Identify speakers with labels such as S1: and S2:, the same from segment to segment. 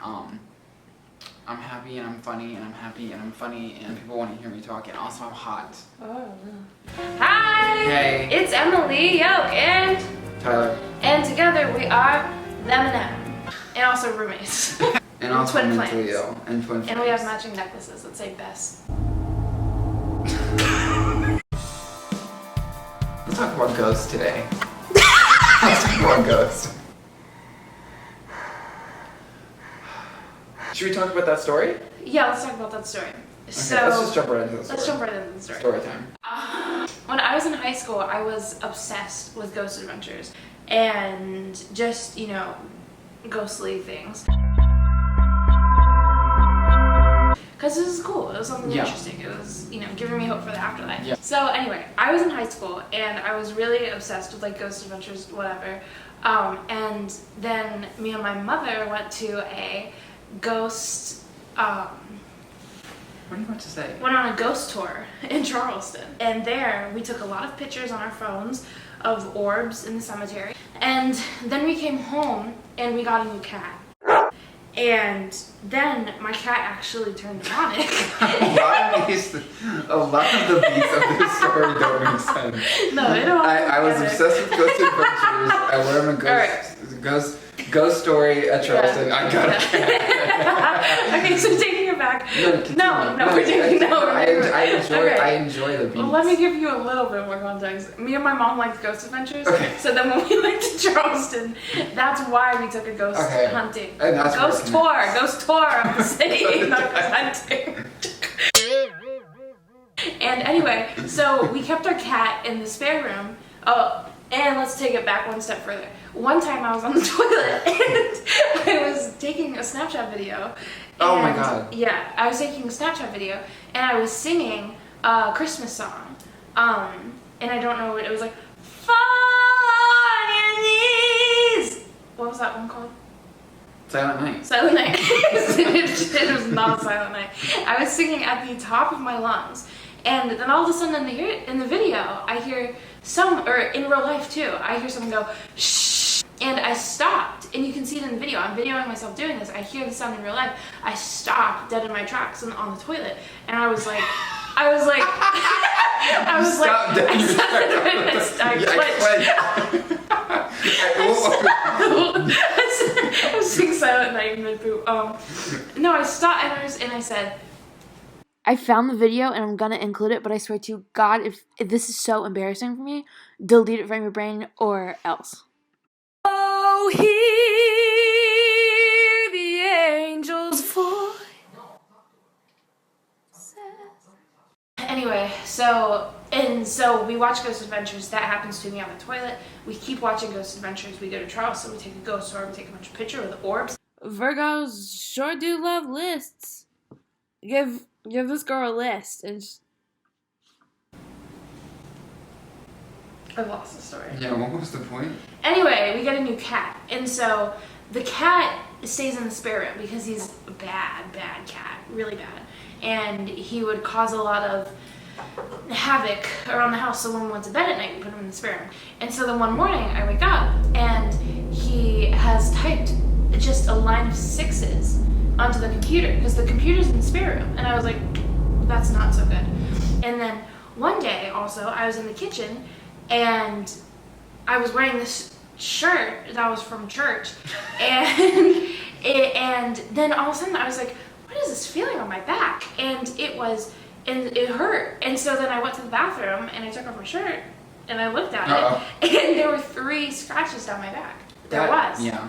S1: I'm happy and I'm funny and I'm happy and I'm funny and people want to hear me talk, and also I'm hot.
S2: Oh. Hi!
S1: Hey!
S2: It's Emily, Yoke, and
S1: Tyler.
S2: And together we are them and them. And also roommates.
S1: And also
S2: twin
S1: mentally
S2: flames.
S1: ill. And twin flames.
S2: And we have matching necklaces that say best.
S1: Let's talk about ghosts today. Let's talk about ghosts. Should we talk about that story?
S2: Yeah, let's talk about that story.
S1: Okay,
S2: So
S1: let's just jump right into the story.
S2: Let's jump right into the story.
S1: Story time.
S2: When I was in high school, I was obsessed with ghost adventures and just, you know, ghostly things. Because it was cool. It was something interesting. It was, you know, giving me hope for the afterlife.
S1: Yeah.
S2: So anyway, I was in high school and I was really obsessed with like ghost adventures, whatever. And then me and my mother went to a ghost.
S1: What are you about to say?
S2: Went on a ghost tour in Charleston, and there we took a lot of pictures on our phones of orbs in the cemetery. And then we came home and we got a new cat. And then my cat actually turned demonic.
S1: A lot of the beats of this story don't make sense.
S2: No, it don't.
S1: I was obsessed with ghost adventures. I went on a ghost story at Charleston. Yeah. I got a cat.
S2: Okay, so taking it back. No,
S1: I enjoy the beats.
S2: Well, let me give you a little bit more context. Me and my mom liked ghost adventures.
S1: Okay.
S2: So then when we went to Charleston, that's why we took a ghost hunting.
S1: And that's
S2: ghost tour of the city, not ghost hunting. And anyway, so we kept our cat in the spare room. Oh, and let's take it back one step further. One time I was on the toilet and I was taking a Snapchat video.
S1: Oh my god.
S2: Yeah, I was taking a Snapchat video and I was singing a Christmas song. And I don't know what it was, like, fall on your knees. What was that one called?
S1: Silent Night.
S2: Silent Night. It was not a Silent Night. I was singing at the top of my lungs. And then all of a sudden in the video, I hear or in real life too, I hear someone go, shh. And I stopped, and you can see it in the video. I'm videoing myself doing this. I hear the sound in real life. I stopped dead in my tracks on the toilet. And I was like, I was saying Silent Night mid-poop. No, I stopped and I said, I found the video and I'm gonna include it, but I swear to God, if this is so embarrassing for me, delete it from your brain or else. Oh, hear the angels' voice. Anyway, so we watch Ghost Adventures. That happens to me on the toilet. We keep watching Ghost Adventures. We go to Charleston. We take a ghost tour. We take a bunch of pictures with orbs. Virgos sure do love lists. Give this girl a list. And I lost the story.
S1: Yeah, what was the point?
S2: Anyway, we get a new cat. And so the cat stays in the spare room because he's a bad cat. Really bad. And he would cause a lot of havoc around the house. So when we went to bed at night, we put him in the spare room. And so then one morning, I wake up and he has typed just a line of 6s onto the computer because the computer's in the spare room. And I was like, that's not so good. And then one day also, I was in the kitchen and I was wearing this shirt that was from church. And then all of a sudden I was like, what is this feeling on my back? And it hurt. And so then I went to the bathroom and I took off my shirt and I looked at it and there were 3 scratches down my back. There was.
S1: Yeah.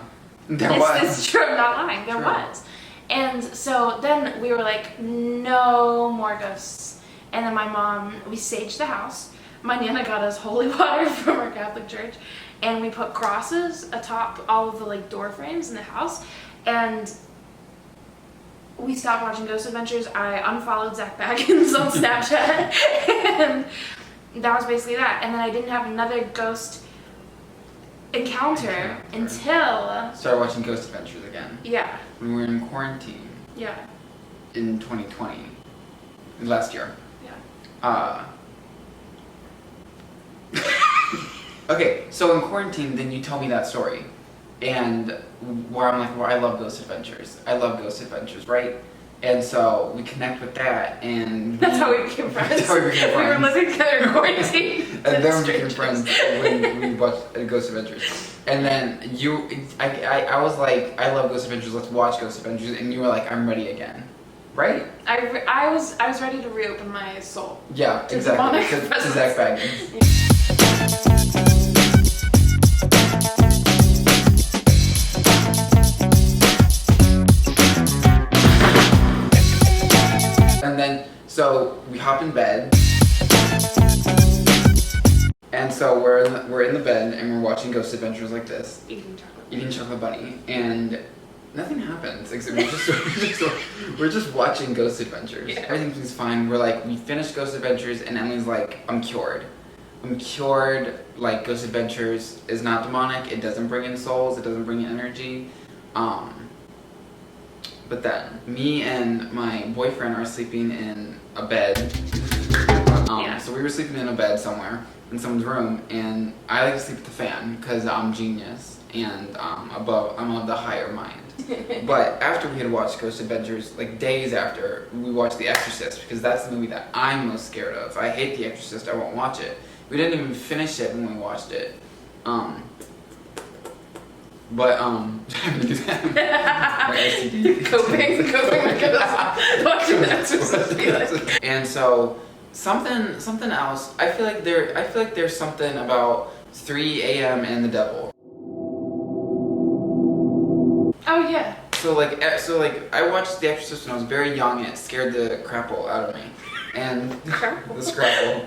S2: It's true, I'm not lying. There was. And so then we were like, no more ghosts. And then my mom, we saged the house. My Nana got us holy water from our Catholic church. And we put crosses atop all of the like door frames in the house. And we stopped watching Ghost Adventures. I unfollowed Zach Baggins on Snapchat. And that was basically that. And then I didn't have another ghost encounter until...
S1: Started watching Ghost Adventures again.
S2: Yeah.
S1: When we were in quarantine.
S2: Yeah.
S1: In 2020. Last year.
S2: Yeah.
S1: Okay, so in quarantine, then you tell me that story. and where I'm like, well, I love Ghost Adventures. I love Ghost Adventures, right? And so we connect with that, and
S2: that's how we became friends.
S1: That's how we became friends.
S2: We were living together in quarantine.
S1: And then we became friends when we watched Ghost Adventures. And then I was like, I love Ghost Adventures. Let's watch Ghost Adventures. And you were like, I'm ready again, right?
S2: I was ready to reopen my soul.
S1: Yeah, exactly. To Zach Baggins. And then, so we hop in bed, and so we're in the bed and we're watching Ghost Adventures like this, eating chocolate bunny, and nothing happens except we're just watching Ghost Adventures. Yeah. Everything's fine. We finished Ghost Adventures, and Emily's like, I'm cured. Like, Ghost Adventures is not demonic. It doesn't bring in souls. It doesn't bring in energy. But then, me and my boyfriend are sleeping in a bed. So we were sleeping in a bed somewhere, in someone's room, and I like to sleep with the fan, because I'm genius, and I'm of the higher mind. But after we had watched Ghost Adventures, like days after, we watched The Exorcist, because that's the movie that I'm most scared of. I hate The Exorcist, I won't watch it. We didn't even finish it when we watched it. But having to do that. My STD. Coping because watching The Exorcist. And so something else. I feel like there's something about 3 a.m. and the devil.
S2: Oh yeah.
S1: So I watched The Exorcist when I was very young, and it scared the crapple out of me. And the scrapple.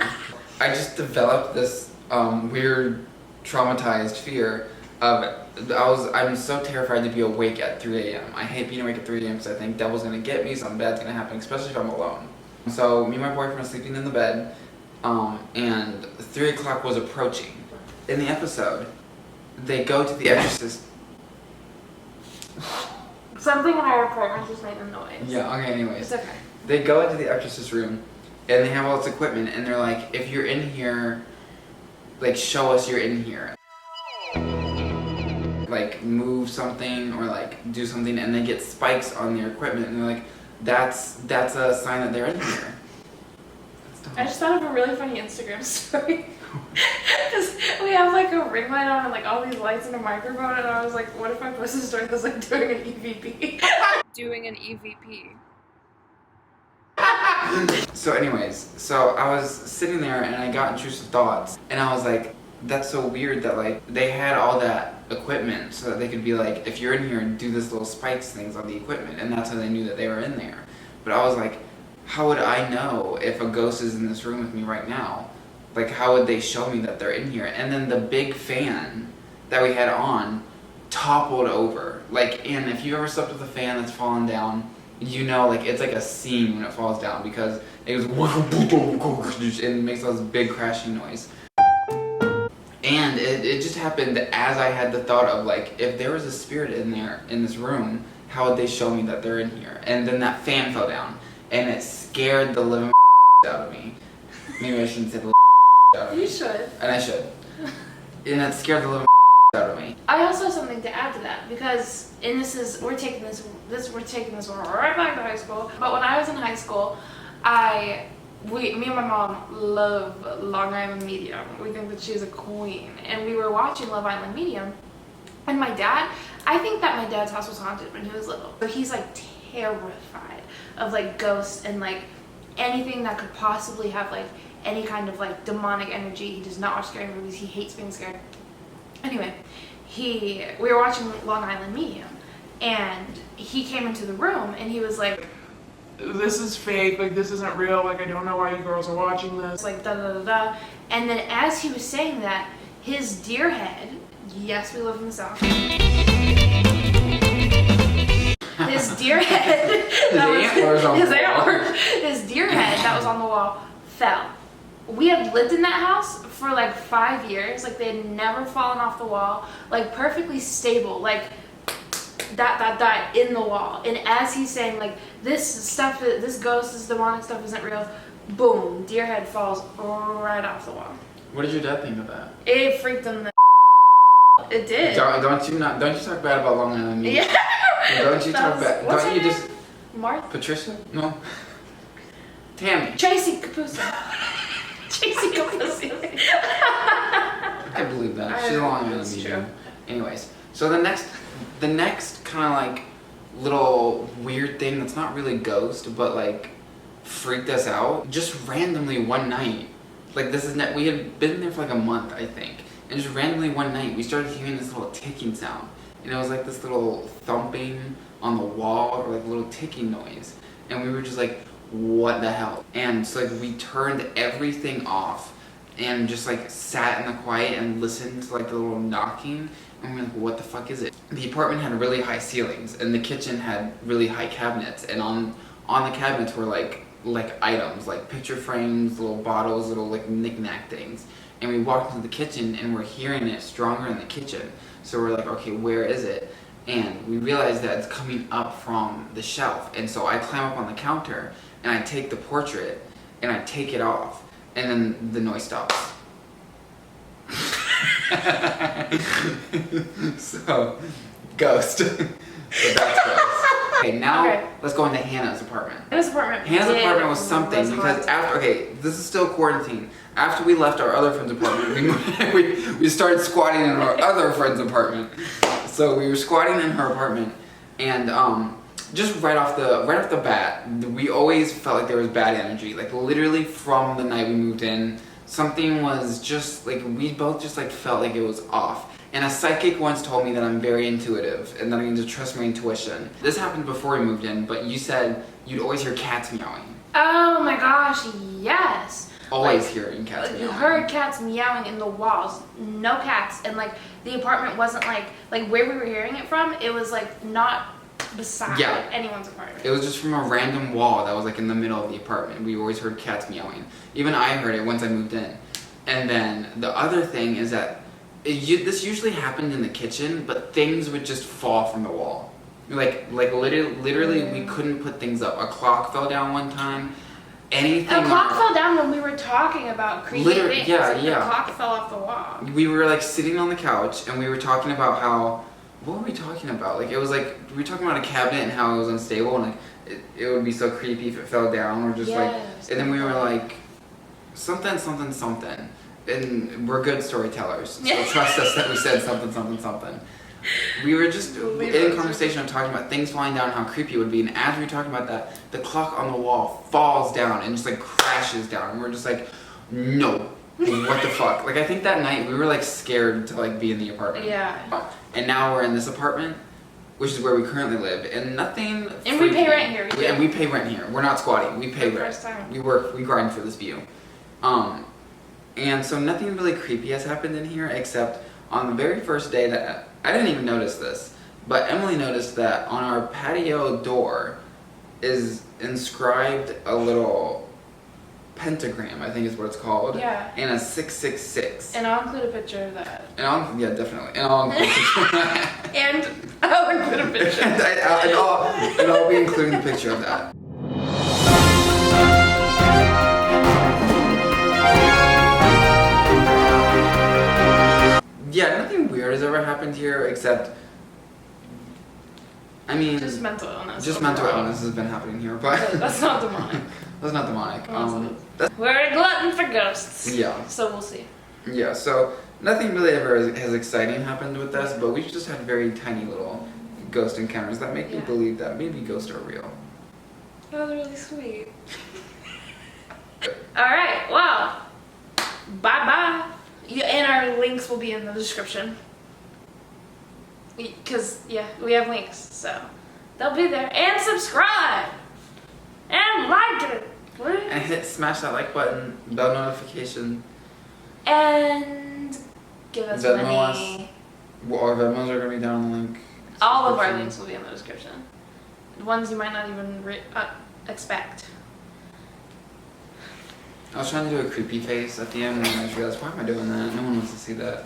S1: I just developed this weird traumatized fear of I'm so terrified to be awake at 3 a.m. I hate being awake at 3 a.m. because I think devil's gonna get me, something bad's gonna happen, especially if I'm alone. So me and my boyfriend are sleeping in the bed, and 3 o'clock was approaching. In the episode, they go to The Exorcist.
S2: Something in our apartment just made a noise.
S1: Yeah, okay, anyways.
S2: It's okay.
S1: They go into The Exorcist room, and they have all this equipment, and they're like, if you're in here, like, show us you're in here. Like, move something or like do something, and they get spikes on their equipment, and they're like, that's a sign that they're in here.
S2: I just thought of a really funny Instagram story. Because we have like a ring light on and like all these lights and a microphone, and I was like, what if I post a story that's like doing an EVP? Doing an EVP.
S1: So anyways, so I was sitting there and I got intrusive thoughts, and I was like, that's so weird that like they had all that equipment so that they could be like, if you're in here, and do this little spikes things on the equipment, and that's how they knew that they were in there. But I was like, how would I know if a ghost is in this room with me right now? Like, how would they show me that they're in here? And then the big fan that we had on toppled over. Like, and if you ever slept with a fan that's fallen down, you know, like, it's like a scene when it falls down, because it goes and it makes all this big crashing noise. And it just happened as I had the thought of, like, if there was a spirit in there, in this room, how would they show me that they're in here? And then that fan fell down, and it scared the living out of me. Maybe I shouldn't say the out of me.
S2: You should.
S1: And I should. And it scared the living out of me.
S2: I also have something to add to that, because, and we're taking this right back to high school. But when I was in high school, me and my mom love Long Island Medium. We think that she's a queen, and we were watching Love Island Medium. And I think that my dad's house was haunted when he was little. So he's like terrified of like ghosts and like anything that could possibly have like any kind of like demonic energy. He does not watch scary movies. He hates being scared. Anyway, we were watching Long Island Medium, and he came into the room and he was like,
S3: this is fake, like this isn't real, like I don't know why you girls are watching this.
S2: Like da da da da. And then as he was saying that, his deer head, yes, we live in the South. His deer head his deer head that was on the wall fell. We had lived in that house for like 5 years, like they had never fallen off the wall, like perfectly stable, like that in the wall. And as he's saying like this ghost, this demonic stuff isn't real, boom, deer head falls right off the wall.
S1: What did your dad think of that?
S2: It freaked him the It did.
S1: Don't you talk bad about Long Island Media.
S2: Yeah.
S1: Don't you talk bad?
S2: What's
S1: Don't
S2: her
S1: you
S2: name?
S1: just
S2: Martha?
S1: Patricia? No. Tammy.
S2: Tracy Kapusa. Tracy Kapusa.
S1: I can't believe that. She's a Long Island
S2: That's
S1: Media.
S2: true.
S1: Anyways, so the next kind of like little weird thing that's not really ghost, but like freaked us out. Just randomly one night, like we had been there for like a month, I think, and just randomly one night we started hearing this little ticking sound, and it was like this little thumping on the wall or like a little ticking noise, and we were just like, what the hell? And so like we turned everything off and just like sat in the quiet and listened to like the little knocking, and we were like, what the fuck is it? The apartment had really high ceilings and the kitchen had really high cabinets, and on the cabinets were like items like picture frames, little bottles, little like knick-knack things. And we walked into the kitchen and we're hearing it stronger in the kitchen, so we're like, okay, where is it? And we realized that it's coming up from the shelf, and so I climb up on the counter and I take the portrait and I take it off, and then the noise stops. So, ghost. So that's ghost. Okay, now let's go into Hannah's apartment.
S2: Hannah's apartment.
S1: Hannah's apartment was something because this is still quarantine. After we left our other friend's apartment, we started squatting in our other friend's apartment. So we were squatting in her apartment, and just right off the bat, we always felt like there was bad energy. Like literally from the night we moved in, something was just like, we both just like felt like it was off. And a psychic once told me that I'm very intuitive and that I need to trust my intuition. This happened before we moved in, but you said you'd always hear cats meowing.
S2: Oh my gosh, yes.
S1: Always hearing cats
S2: You
S1: meowing.
S2: heard cats meowing in the walls. No cats. And like the apartment wasn't like where we were hearing it from, it was like not beside anyone's apartment.
S1: It was just from a random wall that was like in the middle of the apartment. We always heard cats meowing. Even I heard it once I moved in. And then the other thing is that this usually happened in the kitchen, but things would just fall from the wall. Like literally we couldn't put things up. A clock fell down one time. Anything.
S2: A clock fell down when we were talking about creepy things.
S1: Yeah,
S2: like,
S1: yeah.
S2: The clock fell off the wall.
S1: We were like sitting on the couch and we were talking about how, what were we talking about? Like it was like, we were talking about a cabinet and how it was unstable, and like it would be so creepy if it fell down, or just like, and then we were like, something. And we're good storytellers, so trust us that we said something. We were just in conversation and talking about things falling down and how creepy it would be, and as we were talking about that, the clock on the wall falls down and just like crashes down, and we're just like, no, what the fuck? Like I think that night we were like scared to like be in the apartment.
S2: Yeah.
S1: And now we're in this apartment, which is where we currently live, and nothing.
S2: And we pay rent here.
S1: And we pay rent here. We're not squatting. We pay rent.
S2: First time.
S1: We grind for this view. And so nothing really creepy has happened in here, except on the very first day that I didn't even notice this, but Emily noticed that on our patio door is inscribed a little pentagram, I think is what it's called.
S2: Yeah.
S1: And a 666.
S2: And I'll include a picture of that.
S1: Yeah, definitely. And I'll include a picture.
S2: And I'll include a picture.
S1: and I'll be including a picture of that. Yeah, nothing weird has ever happened here, except, I mean,
S2: just mental illness.
S1: Just mental illness has been happening here, but
S2: that's not demonic.
S1: That's not demonic.
S2: We're a glutton for ghosts.
S1: Yeah.
S2: So we'll see.
S1: Yeah. So nothing really ever has exciting happened with us, but we've just had very tiny little ghost encounters that make me believe that maybe ghosts are real.
S2: That was really sweet. All right. Well, bye bye. And our links will be in the description. Because, we have links, so they'll be there. And subscribe! And like it!
S1: And smash that like button, bell notification.
S2: And give us money.
S1: Our Venmos are going to be down in the link.
S2: All of our links will be in the description. The ones you might not even expect.
S1: I was trying to do a creepy face at the end, and I just realized, why am I doing that? No one wants to see that.